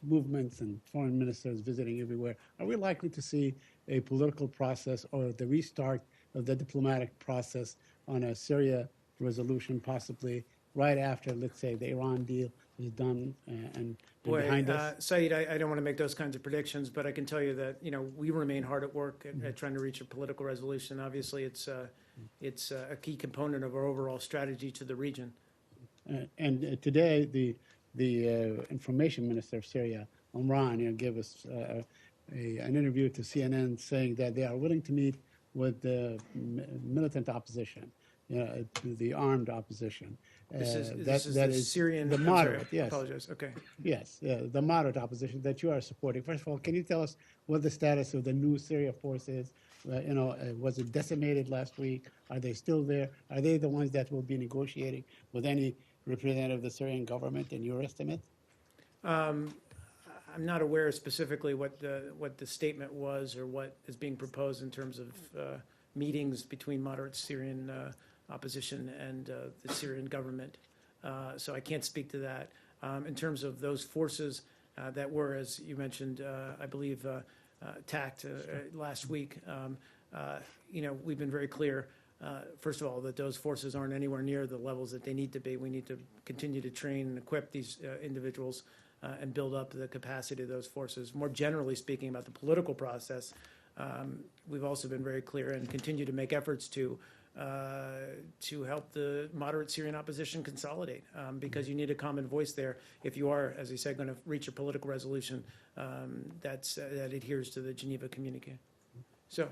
Speaker 3: movements and foreign ministers visiting everywhere. Are we likely to see a political process or the restart of the diplomatic process on a Syria resolution, possibly right after, let's say, the Iran deal is done and
Speaker 1: Boy,
Speaker 3: behind us?
Speaker 1: Saeed, I don't want to make those kinds of predictions, but I can tell you that, we remain hard at work at trying to reach a political resolution. Obviously, it's a key component of our overall strategy to the region.
Speaker 3: And today, the information minister of Syria, Omran, gave us an interview to CNN saying that they are willing to meet with the militant opposition, the armed opposition.
Speaker 1: This is
Speaker 3: that
Speaker 1: the
Speaker 3: is
Speaker 1: Syrian.
Speaker 3: the
Speaker 1: I'm sorry,
Speaker 3: moderate,
Speaker 1: I
Speaker 3: yes.
Speaker 1: apologize. Okay.
Speaker 3: Yes, the moderate opposition that you are supporting. First of all, can you tell us what the status of the new Syria force is? Was it decimated last week? Are they still there? Are they the ones that will be negotiating with any representative of the Syrian government, in your estimate?
Speaker 1: I'm not aware specifically what the statement was or what is being proposed in terms of meetings between moderate Syrian opposition and the Syrian government. So I can't speak to that. In terms of those forces that were, as you mentioned, I believe, attacked last week, we've been very clear, first of all, that those forces aren't anywhere near the levels that they need to be. We need to continue to train and equip these individuals and build up the capacity of those forces. More generally speaking about the political process, we've also been very clear and continue to make efforts to help the moderate Syrian opposition consolidate, because you need a common voice there if you are, as I said, going to reach a political resolution that adheres to the Geneva Communique. So,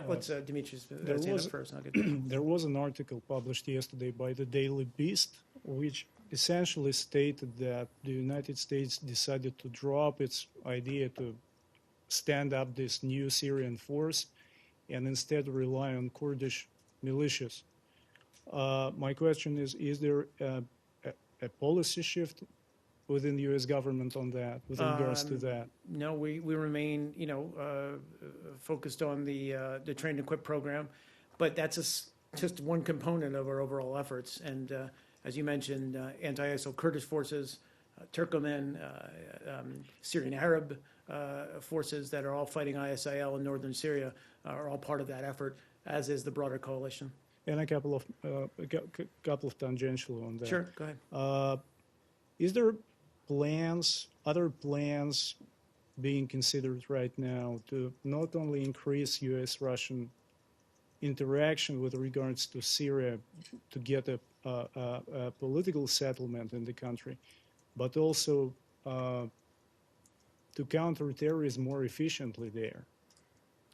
Speaker 1: let's Dimitris stand up first. I'll get
Speaker 6: There was an article published yesterday by the Daily Beast, which essentially stated that the United States decided to drop its idea to stand up this new Syrian force and instead rely on Kurdish militias. My question is there a policy shift within the U.S. government on that, with regards to that?
Speaker 1: No, we remain, focused on the train and equip program, but that's just one component of our overall efforts. And as you mentioned, anti-ISIL Kurdish forces, Turkomen, Syrian Arab forces that are all fighting ISIL in northern Syria are all part of that effort, as is the broader coalition.
Speaker 6: And a couple of tangential on that.
Speaker 1: Sure, go ahead.
Speaker 6: Is there other plans being considered right now to not only increase U.S.-Russian interaction with regards to Syria to get a political settlement in the country, but also to counter terrorism more efficiently there?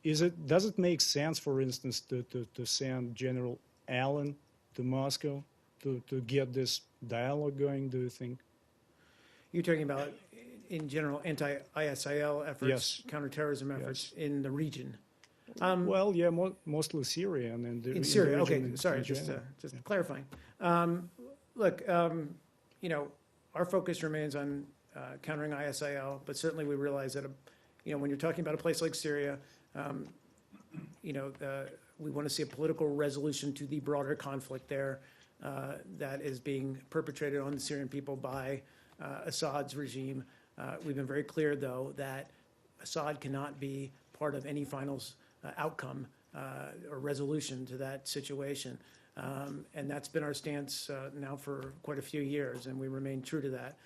Speaker 6: Does it make sense, for instance, to send General Allen to Moscow to get this dialogue going, do you think?
Speaker 1: You're talking about, in general, anti-ISIL efforts,
Speaker 6: Yes.
Speaker 1: counterterrorism efforts in the region.
Speaker 6: Mostly Syria and
Speaker 1: In Syria, okay,
Speaker 6: region
Speaker 1: sorry,
Speaker 6: in
Speaker 1: just
Speaker 6: general.
Speaker 1: clarifying. Look, our focus remains on countering ISIL, but certainly we realize that, when you're talking about a place like Syria, we want to see a political resolution to the broader conflict there that is being perpetrated on the Syrian people by Assad's regime. We've been very clear, though, that Assad cannot be part of any final outcome or resolution to that situation. And that's been our stance now for quite a few years, and we remain true to that.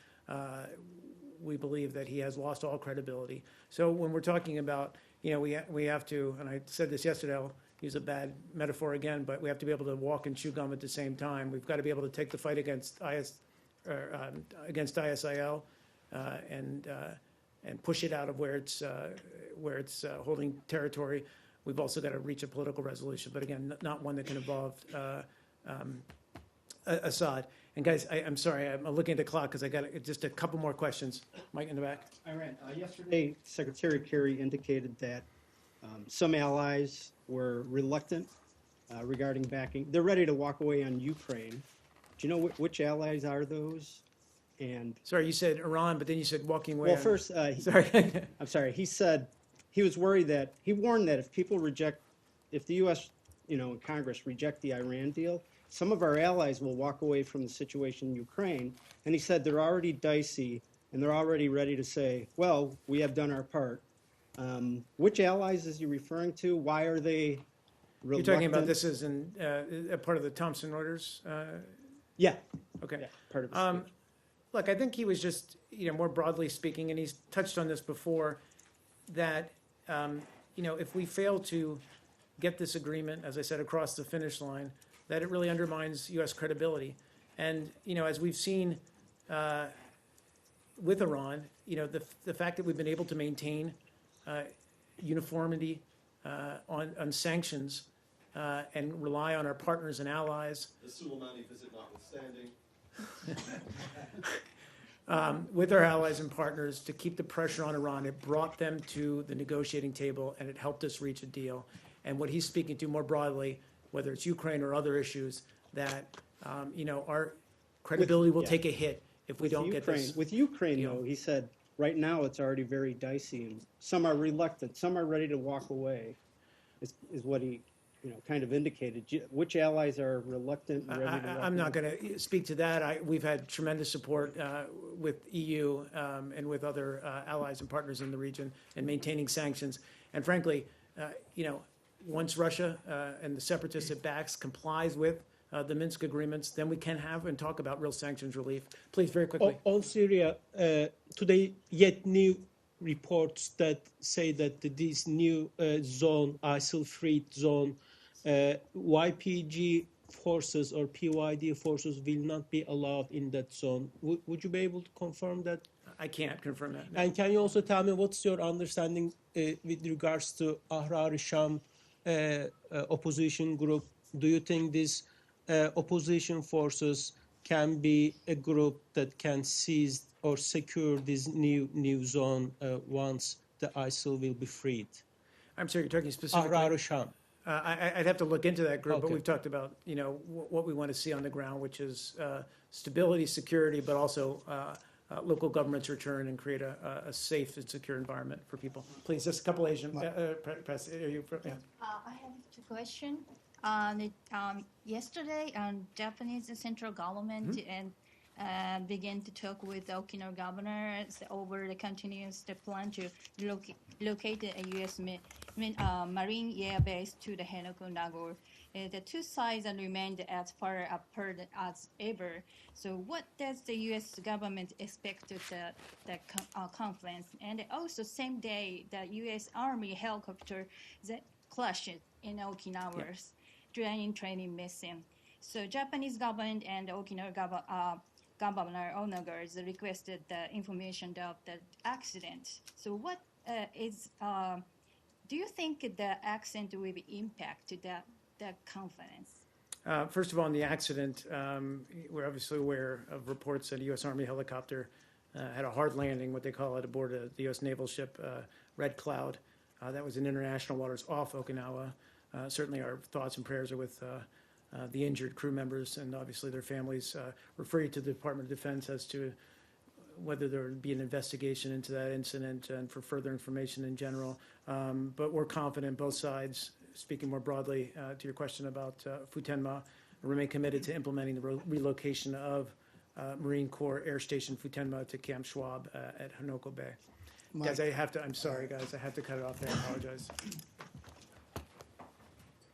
Speaker 1: We believe that he has lost all credibility. So when we're talking about, we have to, and I said this yesterday, I'll use a bad metaphor again, but we have to be able to walk and chew gum at the same time. We've got to be able to take the fight against ISIL and push it out of where it's holding territory. We've also got to reach a political resolution, but again, not one that can involve Assad. And guys, I'm sorry, I'm looking at the clock because I got just a couple more questions. Mike in the back.
Speaker 10: Iran. Yesterday, Secretary Kerry indicated that some allies were reluctant regarding backing. They're ready to walk away on Ukraine. Do you know which allies are those? And
Speaker 1: Sorry, you said Iran, but then you said walking away.
Speaker 10: well, first,
Speaker 1: sorry.
Speaker 10: I'm sorry. He said he was worried that, he warned that if the U.S., and Congress reject the Iran deal, some of our allies will walk away from the situation in Ukraine. And he said they're already dicey and they're already ready to say, well, we have done our part. Which allies is he referring to? Why are they reluctant?
Speaker 1: You're talking about this as a part of the Thompson Reuters?
Speaker 10: Yeah.
Speaker 1: Okay.
Speaker 10: Yeah, part of the speech.
Speaker 1: Look, I think he was just, more broadly speaking, and he's touched on this before, that, if we fail to get this agreement, as I said, across the finish line, that it really undermines U.S. credibility. And, as we've seen with Iran, the fact that we've been able to maintain uniformity on sanctions and rely on our partners and allies.
Speaker 4: The Soleimani visit notwithstanding.
Speaker 1: With our allies and partners to keep the pressure on Iran. It brought them to the negotiating table, and it helped us reach a deal. And what he's speaking to more broadly, whether it's Ukraine or other issues, that our credibility will take a hit if we don't get this.
Speaker 10: With Ukraine,
Speaker 1: deal.
Speaker 10: though, he said right now it's already very dicey, and some are reluctant, some are ready to walk away, is what he kind of indicated. Which allies are reluctant and ready to walk
Speaker 1: I'm not
Speaker 10: away?
Speaker 1: going to speak to that. We've had tremendous support with EU and with other allies and partners in the region in maintaining sanctions. And frankly, once Russia and the separatists it backs complies with the Minsk agreements, then we can have and talk about real sanctions relief. Please, very quickly.
Speaker 11: On Syria, today yet new reports that say that this new zone, ISIL-free zone, YPG forces or PYD forces will not be allowed in that zone. Would you be able to confirm that?
Speaker 1: I can't confirm that. No.
Speaker 11: And can you also tell me what's your understanding with regards to Ahrar Sham opposition group? Do you think these opposition forces can be a group that can seize or secure this new zone once the ISIL will be freed?
Speaker 1: I'm sorry, you're talking specifically.
Speaker 11: Ahrar Sham.
Speaker 1: I'd have to look into that group, but
Speaker 11: Okay.
Speaker 1: we've talked about, what we want to see on the ground, which is stability, security, but also local governments return and create a safe and secure environment for people. Please, just a couple Asian press. Are you? Yeah.
Speaker 12: I have two questions. Yesterday, Japanese central government and began to talk with the Okinawa governor over the continuous plan to locate a U.S. Marine Air Base to the Henoko Nagor. The two sides remained as far apart as ever. So what does the U.S. government expect of the conference? And also, same day, the U.S. Army helicopter that crashed in Okinawa's training mission. So Japanese government and Okinawa Governor Onagers requested the information of the accident. So what do you think the accident will impact the conference?
Speaker 1: First of all, on the accident, we're obviously aware of reports that a U.S. Army helicopter had a hard landing, what they call it, aboard the U.S. naval ship Red Cloud. That was in international waters off Okinawa. Certainly our thoughts and prayers are with the injured crew members and obviously their families. Refer you to the Department of Defense as to whether there would be an investigation into that incident and for further information in general. But we're confident both sides, speaking more broadly to your question about Futenma, remain committed to implementing the relocation of Marine Corps Air Station Futenma to Camp Schwab at Henoko Bay. Guys, I'm sorry, guys, I have to cut it off there. I apologize.